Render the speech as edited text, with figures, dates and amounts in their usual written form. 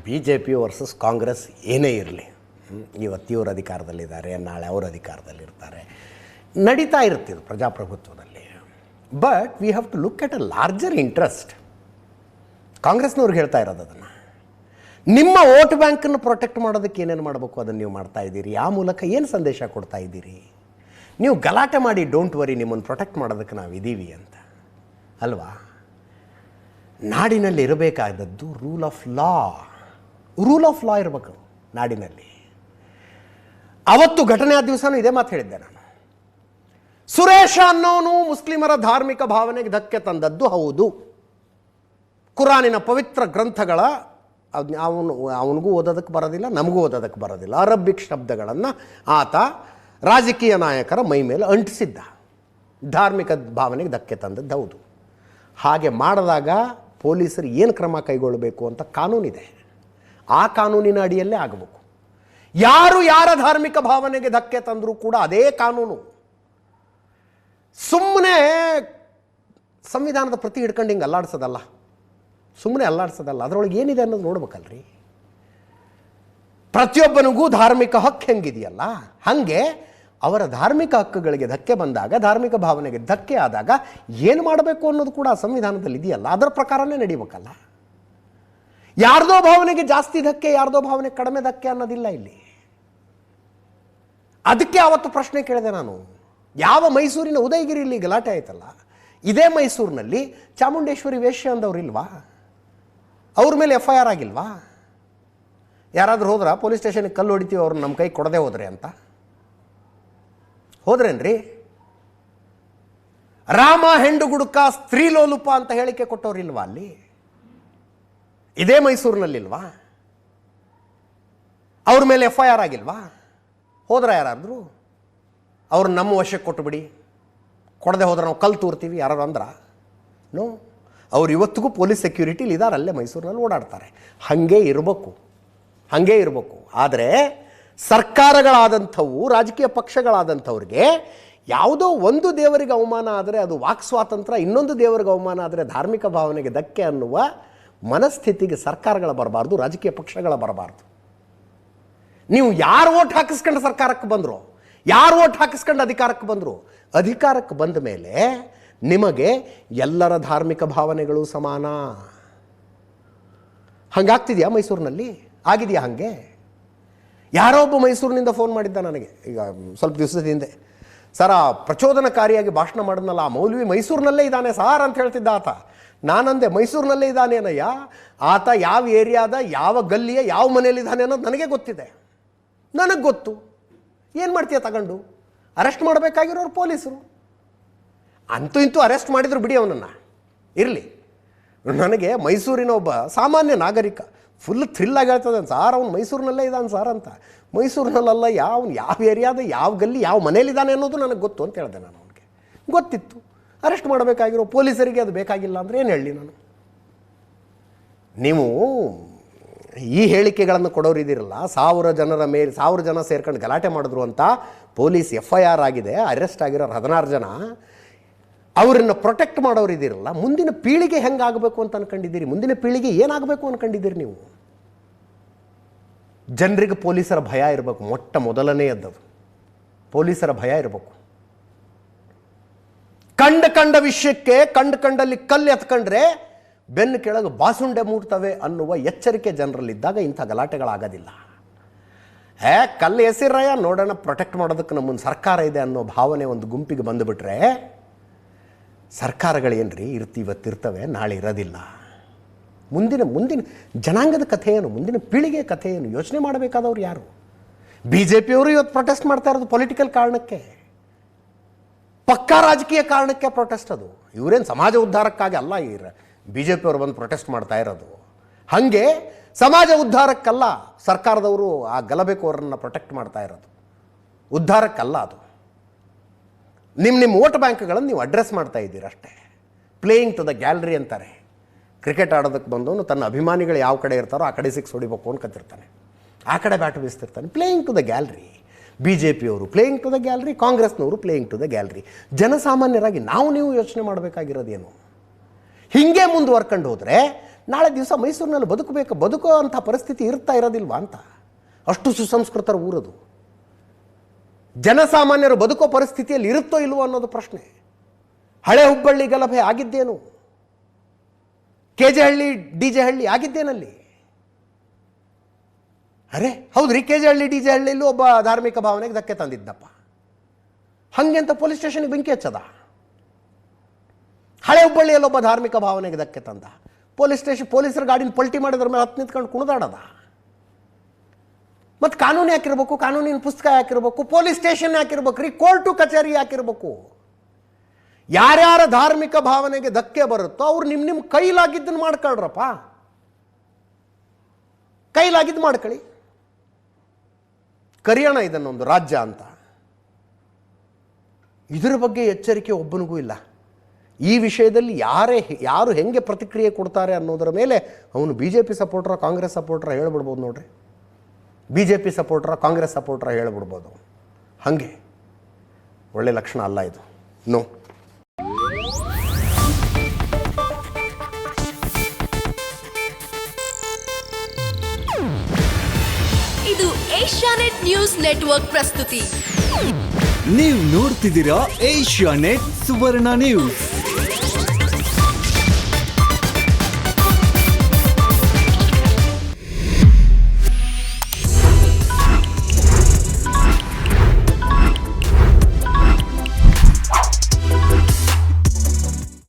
B J P versus Congress ಏನೇ ಇರಲಿ, ಇವತ್ತು ಇವರು ಅಧಿಕಾರದಲ್ಲಿದ್ದಾರೆ, ನಾಳೆ ಅವರು ಅಧಿಕಾರದಲ್ಲಿರ್ತಾರೆ, ನಡೀತಾ ಇರ್ತಿದ್ದು ಪ್ರಜಾಪ್ರಭುತ್ವದಲ್ಲಿ. But we have to look at a larger interest. ಕಾಂಗ್ರೆಸ್ನವ್ರಿಗೆ ಹೇಳ್ತಾ ಇರೋದು ಅದನ್ನು, ನಿಮ್ಮ ವೋಟ್ ಬ್ಯಾಂಕನ್ನು ಪ್ರೊಟೆಕ್ಟ್ ಮಾಡೋದಕ್ಕೆ ಏನೇನು ಮಾಡಬೇಕು ಅದನ್ನು ನೀವು ಮಾಡ್ತಾ ಇದ್ದೀರಿ. ಆ ಮೂಲಕ ಏನು ಸಂದೇಶ ಕೊಡ್ತಾ ಇದ್ದೀರಿ? ನೀವು ಗಲಾಟೆ ಮಾಡಿ ಡೋಂಟ್ ವರಿ, ನಿಮ್ಮನ್ನು ಪ್ರೊಟೆಕ್ಟ್ ಮಾಡೋದಕ್ಕೆ ನಾವು ಇದ್ದೀವಿ ಅಂತ ಅಲ್ವಾ? ನಾಡಿನಲ್ಲಿ ಇರಬೇಕಾದದ್ದು rule of law. Rule of law ಇರಬೇಕು ನಾಡಿನಲ್ಲಿ. ಅವತ್ತು ಘಟನೆ ಆದ ದಿವಸನೂ ಇದೇ ಮಾತು ಹೇಳಿದ್ದೆ ನಾನು. ಸುರೇಶ ಅನ್ನೋನು ಮುಸ್ಲಿಮರ ಧಾರ್ಮಿಕ ಭಾವನೆಗೆ ಧಕ್ಕೆ ತಂದದ್ದು ಹೌದು. ಕುರಾನಿನ ಪವಿತ್ರ ಗ್ರಂಥಗಳ ಅವನಿಗೂ ಓದೋದಕ್ಕೆ ಬರೋದಿಲ್ಲ, ನಮಗೂ ಓದೋದಕ್ಕೆ ಬರೋದಿಲ್ಲ, ಅರಬ್ಬಿಕ್ ಶಬ್ದಗಳನ್ನು ಆತ ರಾಜಕೀಯ ನಾಯಕರ ಮೈ ಮೇಲೆ ಅಂಟಿಸಿದ್ದ. ಧಾರ್ಮಿಕ ಭಾವನೆಗೆ ಧಕ್ಕೆ ತಂದದ್ದು ಹೌದು. ಹಾಗೆ ಮಾಡಿದಾಗ ಪೊಲೀಸರು ಏನು ಕ್ರಮ ಕೈಗೊಳ್ಳಬೇಕು ಅಂತ ಕಾನೂನಿದೆ. ಆ ಕಾನೂನಿನ ಅಡಿಯಲ್ಲೇ ಆಗಬೇಕು. ಯಾರು ಯಾರ ಧಾರ್ಮಿಕ ಭಾವನೆಗೆ ಧಕ್ಕೆ ತಂದರೂ ಕೂಡ ಅದೇ ಕಾನೂನು. ಸುಮ್ಮನೆ ಸಂವಿಧಾನದ ಪ್ರತಿ ಹಿಡ್ಕೊಂಡು ಹಿಂಗೆ ಅಲ್ಲಾಡ್ಸೋದಲ್ಲ, ಸುಮ್ಮನೆ ಅಲ್ಲಾಡ್ಸೋದಲ್ಲ, ಅದರೊಳಗೆ ಏನಿದೆ ಅನ್ನೋದು ನೋಡ್ಬೇಕಲ್ರಿ. ಪ್ರತಿಯೊಬ್ಬನಿಗೂ ಧಾರ್ಮಿಕ ಹಕ್ಕು ಹೆಂಗಿದೆಯಲ್ಲ ಹಾಗೆ ಅವರ ಧಾರ್ಮಿಕ ಹಕ್ಕುಗಳಿಗೆ ಧಕ್ಕೆ ಬಂದಾಗ, ಧಾರ್ಮಿಕ ಭಾವನೆಗೆ ಧಕ್ಕೆ ಆದಾಗ ಏನು ಮಾಡಬೇಕು ಅನ್ನೋದು ಕೂಡ ಸಂವಿಧಾನದಲ್ಲಿ ಇದೆಯಲ್ಲ, ಅದರ ಪ್ರಕಾರನೇ ನಡೀಬೇಕಲ್ಲ. ಯಾರ್ದೋ ಭಾವನೆಗೆ ಜಾಸ್ತಿ ಧಕ್ಕೆ, ಯಾರ್ದೋ ಭಾವನೆಗೆ ಕಡಿಮೆ ಧಕ್ಕೆ ಅನ್ನೋದಿಲ್ಲ ಇಲ್ಲಿ. ಅದಕ್ಕೆ ಆವತ್ತು ಪ್ರಶ್ನೆ ಕೇಳಿದೆ ನಾನು, ಯಾವ ಮೈಸೂರಿನ ಉದಯಗಿರಿಯಲ್ಲಿ ಗಲಾಟೆ ಆಯ್ತಲ್ಲ, ಇದೇ ಮೈಸೂರಿನಲ್ಲಿ ಚಾಮುಂಡೇಶ್ವರಿ ವೇಶ್ಯ ಅಂದವ್ರು ಇಲ್ವಾ? ಅವ್ರ ಮೇಲೆ FIR ಆಗಿಲ್ವಾ? ಯಾರಾದರೂ ಹೋದ್ರ ಪೊಲೀಸ್ ಸ್ಟೇಷನ್ಗೆ ಕಲ್ಲು ಹೊಡಿತೀವಿ ಅವ್ರನ್ನ ನಮ್ಮ ಕೈ ಕೊಡದೆ ಹೋದ್ರೆ ಅಂತ? ಹೋದ್ರೇನ್ರಿ? ರಾಮ ಹೆಂಡುಗುಡುಕ ಸ್ತ್ರೀಲೋಲುಪ ಅಂತ ಹೇಳಿಕೆ ಕೊಟ್ಟವ್ರಿಲ್ವಾ ಅಲ್ಲಿ? ಇದೇ ಮೈಸೂರಿನಲ್ಲಿಲ್ವಾ? ಅವ್ರ ಮೇಲೆ FIR ಆಗಿಲ್ವಾ? ಹೋದ್ರ ಯಾರಾದ್ರು? ಅವ್ರು ನಮ್ಮ ವಶಕ್ಕೆ ಕೊಟ್ಟು ಬಿಡಿ, ಕೊಡದೆ ಹೋದ್ರೆ ನಾವು ಕಲ್ಲು ತೂರ್ತೀವಿ ಯಾರು ಅಂದ್ರ? ನೋ. ಅವ್ರು ಇವತ್ತಿಗೂ ಪೊಲೀಸ್ ಸೆಕ್ಯೂರಿಟಿಲಿ ಇದ್ದಾರೆ, ಅಲ್ಲೇ ಮೈಸೂರಿನಲ್ಲಿ ಓಡಾಡ್ತಾರೆ. ಹಾಗೇ ಇರಬೇಕು, ಹಾಗೇ ಇರಬೇಕು. ಆದರೆ ಸರ್ಕಾರಗಳಾದಂಥವು, ರಾಜಕೀಯ ಪಕ್ಷಗಳಾದಂಥವ್ರಿಗೆ ಯಾವುದೋ ಒಂದು ದೇವರಿಗೆ ಅವಮಾನ ಆದರೆ ಅದು ವಾಕ್ ಸ್ವಾತಂತ್ರ್ಯ, ಇನ್ನೊಂದು ದೇವರಿಗೆ ಅವಮಾನ ಆದರೆ ಧಾರ್ಮಿಕ ಭಾವನೆಗೆ ಧಕ್ಕೆ ಅನ್ನುವ ಮನಸ್ಥಿತಿಗೆ ಸರ್ಕಾರಗಳ ಬರಬಾರ್ದು, ರಾಜಕೀಯ ಪಕ್ಷಗಳ ಬರಬಾರ್ದು. ನೀವು ಯಾರು ಓಟ್ ಹಾಕಿಸ್ಕೊಂಡು ಸರ್ಕಾರಕ್ಕೆ ಬಂದರು, ಯಾರು ಓಟ್ ಹಾಕಿಸ್ಕೊಂಡು ಅಧಿಕಾರಕ್ಕೆ ಬಂದರು, ಅಧಿಕಾರಕ್ಕೆ ಬಂದ ಮೇಲೆ ನಿಮಗೆ ಎಲ್ಲರ ಧಾರ್ಮಿಕ ಭಾವನೆಗಳು ಸಮಾನ. ಹಂಗಾಗ್ತಿದೆಯಾ ಮೈಸೂರಿನಲ್ಲಿ? ಆಗಿದೆಯಾ ಹಾಗೆ? ಯಾರೋ ಒಬ್ಬ ಮೈಸೂರಿನಿಂದ ಫೋನ್ ಮಾಡಿದ್ದ ನನಗೆ ಈಗ ಸ್ವಲ್ಪ ದಿವಸದ ಹಿಂದೆ. ಸರ್, ಆ ಪ್ರಚೋದನಕಾರಿಯಾಗಿ ಭಾಷಣ ಮಾಡಿದ್ನಲ್ಲ ಆ ಮೌಲ್ವಿ ಮೈಸೂರಿನಲ್ಲೇ ಇದ್ದಾನೆ ಸಾರ್ ಅಂತ ಹೇಳ್ತಿದ್ದ ಆತ. ನಾನಂದೆ, ಮೈಸೂರಿನಲ್ಲೇ ಇದ್ದಾನೇನಯ್ಯ, ಆತ ಯಾವ ಏರಿಯಾದ ಯಾವ ಗಲ್ಲಿಯ ಯಾವ ಮನೆಯಲ್ಲಿದ್ದಾನೆ ಅನ್ನೋದು ನನಗೆ ಗೊತ್ತಿದೆ, ನನಗೆ ಗೊತ್ತು. ಏನು ಮಾಡ್ತೀಯ ತಗೊಂಡು? ಅರೆಸ್ಟ್ ಮಾಡಬೇಕಾಗಿರೋರು ಪೊಲೀಸರು. ಅಂತೂ ಇಂತೂ ಅರೆಸ್ಟ್ ಮಾಡಿದ್ರು ಬಿಡಿ ಅವನನ್ನು, ಇರಲಿ. ನನಗೆ ಮೈಸೂರಿನ ಒಬ್ಬ ಸಾಮಾನ್ಯ ನಾಗರಿಕ ಫುಲ್ ಥ್ರಿಲ್ಲಾಗಿ ಹೇಳ್ತದೆ, ಸಾರ್ ಅವ್ನು ಮೈಸೂರಿನಲ್ಲೇ ಇದ್ದಾನೆ ಸಾರ್ ಅಂತ. ಮೈಸೂರಿನಲ್ಲ, ಯಾವ ಏರಿಯಾದ ಯಾವ ಗಲ್ಲಿ ಯಾವ ಮನೇಲಿದ್ದಾನೆ ಅನ್ನೋದು ನನಗೆ ಗೊತ್ತು ಅಂತ ಹೇಳಿದೆ ನಾನು. ಅವನಿಗೆ ಗೊತ್ತಿತ್ತು. ಅರೆಸ್ಟ್ ಮಾಡಬೇಕಾಗಿರೋ ಪೊಲೀಸರಿಗೆ ಅದು ಬೇಕಾಗಿಲ್ಲ ಅಂದರೆ ಏನು ಹೇಳಲಿ ನಾನು? ನೀವು ಈ ಹೇಳಿಕೆಗಳನ್ನು ಕೊಡೋರಿದ್ದೀರಲ್ಲ, 1000 ಜನ ಸೇರ್ಕೊಂಡು ಗಲಾಟೆ ಮಾಡಿದ್ರು ಅಂತ ಪೊಲೀಸ್ FIR ಆಗಿದೆ, ಅರೆಸ್ಟ್ ಆಗಿರೋರು 16 ಜನ. ಅವರನ್ನು ಪ್ರೊಟೆಕ್ಟ್ ಮಾಡೋರು ಇದ್ದೀರಲ್ಲ, ಮುಂದಿನ ಪೀಳಿಗೆ ಹೆಂಗಾಗಬೇಕು ಅಂತ ಅನ್ಕೊಂಡಿದ್ದೀರಿ? ಮುಂದಿನ ಪೀಳಿಗೆ ಏನಾಗಬೇಕು ಅನ್ಕೊಂಡಿದ್ದೀರಿ ನೀವು? ಜನರಿಗೆ ಪೊಲೀಸರ ಭಯ ಇರಬೇಕು. ಮೊದಲನೆಯದ್ದು ಪೊಲೀಸರ ಭಯ ಇರಬೇಕು. ಕಂಡ ವಿಷಯಕ್ಕೆ ಕಂಡಲ್ಲಿ ಕಲ್ಲು ಎತ್ಕೊಂಡ್ರೆ ಬೆನ್ನು ಕೆಳಗೆ ಬಾಸುಂಡೆ ಮೂಡ್ತವೆ ಅನ್ನುವ ಎಚ್ಚರಿಕೆ ಜನರಲ್ಲಿದ್ದಾಗ ಇಂಥ ಗಲಾಟೆಗಳಾಗೋದಿಲ್ಲ. ಕಲ್ಲು ಎಸಿರಯ್ಯ ನೋಡೋಣ, ಪ್ರೊಟೆಕ್ಟ್ ಮಾಡೋದಕ್ಕೆ ನಮ್ಮನ್ನು ಸರ್ಕಾರ ಇದೆ ಅನ್ನೋ ಭಾವನೆ ಒಂದು ಗುಂಪಿಗೆ ಬಂದುಬಿಟ್ರೆ ಸರ್ಕಾರಗಳೇನ್ರಿ ಇವತ್ತಿರ್ತವೆ, ನಾಳೆ ಇರೋದಿಲ್ಲ. ಮುಂದಿನ ಜನಾಂಗದ ಕಥೆ ಏನು? ಮುಂದಿನ ಪೀಳಿಗೆ ಕಥೆ ಏನು? ಯೋಚನೆ ಮಾಡಬೇಕಾದವ್ರು ಯಾರು? BJP ಅವರು ಇವತ್ತು ಪ್ರೊಟೆಸ್ಟ್ ಮಾಡ್ತಾ ಇರೋದು ಪೊಲಿಟಿಕಲ್ ಕಾರಣಕ್ಕೆ, ಪಕ್ಕಾ ರಾಜಕೀಯ ಕಾರಣಕ್ಕೆ ಪ್ರೊಟೆಸ್ಟ್. ಅದು ಇವರೇನು ಸಮಾಜ ಉದ್ಧಾರಕ್ಕಾಗಿ ಅಲ್ಲ BJP ಅವರು ಬಂದು ಪ್ರೊಟೆಸ್ಟ್ ಮಾಡ್ತಾ ಇರೋದು. ಹಾಗೆ ಸಮಾಜ ಉದ್ಧಾರಕ್ಕಲ್ಲ ಸರ್ಕಾರದವರು ಆ ಗಲಭೆಕೋರನ್ನು ಪ್ರೊಟೆಕ್ಟ್ ಮಾಡ್ತಾ ಇರೋದು, ಉದ್ಧಾರಕ್ಕಲ್ಲ. ಅದು ನಿಮ್ಮ ವೋಟ್ ಬ್ಯಾಂಕ್ಗಳನ್ನು ನೀವು ಅಡ್ರೆಸ್ ಮಾಡ್ತಾ ಇದ್ದೀರಿ ಅಷ್ಟೇ. ಪ್ಲೇಯಿಂಗ್ ಟು ದ ಗ್ಯಾಲರಿ ಅಂತಾರೆ. ಕ್ರಿಕೆಟ್ ಆಡೋದಕ್ಕೆ ಬಂದವನು ತನ್ನ ಅಭಿಮಾನಿಗಳು ಯಾವ ಕಡೆ ಇರ್ತಾರೋ ಆ ಕಡೆ 6 ಹೊಡಿಬೇಕು ಅನ್ಕೊತಿರ್ತಾನೆ, ಆ ಕಡೆ ಬ್ಯಾಟ್ ಬೀಸ್ತಿರ್ತಾನೆ. Playing to the gallery. BJP ಅವರು ಪ್ಲೇಯಿಂಗ್ ಟು ದ ಗ್ಯಾಲರಿ, ಕಾಂಗ್ರೆಸ್ನವರು ಪ್ಲೇಯಿಂಗ್ ಟು ದ ಗ್ಯಾಲರಿ. ಜನಸಾಮಾನ್ಯರಾಗಿ ನೀವು ಯೋಚನೆ ಮಾಡಬೇಕಾಗಿರೋದೇನು? ಹೀಗೆ ಮುಂದುವರ್ಕೊಂಡು ಹೋದರೆ ನಾಳೆ ದಿವಸ ಮೈಸೂರಿನಲ್ಲಿ ಬದುಕೋ ಅಂಥ ಪರಿಸ್ಥಿತಿ ಇರೋದಿಲ್ವಾ ಅಂತ. ಅಷ್ಟು ಸುಸಂಸ್ಕೃತರ ಊರದು. ಜನಸಾಮಾನ್ಯರು ಬದುಕೋ ಪರಿಸ್ಥಿತಿಯಲ್ಲಿ ಇರುತ್ತೋ ಇಲ್ವೋ ಅನ್ನೋದು ಪ್ರಶ್ನೆ. ಹಳೆ ಹುಬ್ಬಳ್ಳಿ ಗಲಭೆ ಆಗಿದ್ದೇನು? ಕೆಜೆ ಹಳ್ಳಿ DJ ಹಳ್ಳಿ ಆಗಿದ್ದೇನಲ್ಲಿ? ಅರೆ ಹೌದ್ರಿ, ಕೆಜೆ ಹಳ್ಳಿ DJ ಹಳ್ಳಿಯಲ್ಲೂ ಒಬ್ಬ ಧಾರ್ಮಿಕ ಭಾವನೆಗೆ ಧಕ್ಕೆ ತಂದಿದ್ದಪ್ಪ. ಹಂಗೆ ಅಂತ ಪೊಲೀಸ್ ಸ್ಟೇಷನ್ಗೆ ಬೆಂಕಿ ಹಚ್ಚದ? ಹಳೆ ಹುಬ್ಬಳ್ಳಿಯಲ್ಲಿ ಒಬ್ಬ ಧಾರ್ಮಿಕ ಭಾವನೆಗೆ ಧಕ್ಕೆ ತಂದ, ಪೊಲೀಸರ ಗಾಡಿನ ಪಲ್ಟಿ ಮಾಡಿದ್ರ ಮೇಲೆ ಹತ್ತು ನಿಂತ್ಕೊಂಡು ಕುಣಿದಾಡದ? ಮತ್ತು ಕಾನೂನು ಯಾಕಿರ್ಬೇಕು? ಕಾನೂನಿನ ಪುಸ್ತಕ ಯಾಕಿರ್ಬೇಕು? ಪೊಲೀಸ್ ಸ್ಟೇಷನ್ ಯಾಕಿರ್ಬೇಕು ರೀ? ಕೋರ್ಟು ಕಚೇರಿ ಯಾಕಿರ್ಬೇಕು? ಯಾರ್ಯಾರ ಧಾರ್ಮಿಕ ಭಾವನೆಗೆ ಧಕ್ಕೆ ಬರುತ್ತೋ ಅವ್ರು ನಿಮ್ಮ ಕೈಲಾಗಿದ್ದನ್ನು ಮಾಡ್ಕೊಳ್ರಪ್ಪ. ಕೈಲಾಗಿದ್ದು ಮಾಡ್ಕೊಳ್ಳಿ. ಕರಿಯೋಣ ಇದನ್ನೊಂದು ರಾಜ್ಯ ಅಂತ. ಇದರ ಬಗ್ಗೆ ಎಚ್ಚರಿಕೆ ಒಬ್ಬನಿಗೂ ಇಲ್ಲ. ಈ ವಿಷಯದಲ್ಲಿ ಯಾರು ಹೆಂಗೆ ಪ್ರತಿಕ್ರಿಯೆ ಕೊಡ್ತಾರೆ ಅನ್ನೋದರ ಮೇಲೆ ಅವನು BJP ಸಪೋರ್ಟ್ರ ಕಾಂಗ್ರೆಸ್ ಸಪೋರ್ಟ್ರ ಹೇಳ್ಬಿಡ್ಬೋದು ನೋಡ್ರಿ. BJP ಸಪೋರ್ಟ್ರ ಕಾಂಗ್ರೆಸ್ ಸಪೋರ್ಟ್ರ ಹೇಳ್ಬಿಡ್ಬೋದು. ಹಾಗೆ ಒಳ್ಳೆ ಲಕ್ಷಣ ಅಲ್ಲ ಇದು. ನೋ. ಇದು ಏಷ್ಯಾನೆಟ್ ನ್ಯೂಸ್ ನೆಟ್ವರ್ಕ್ ಪ್ರಸ್ತುತಿ. ನೀವು ನೋಡ್ತಿದ್ದೀರಾ ಏಷ್ಯಾನೆಟ್ ಸುವರ್ಣ ನ್ಯೂಸ್.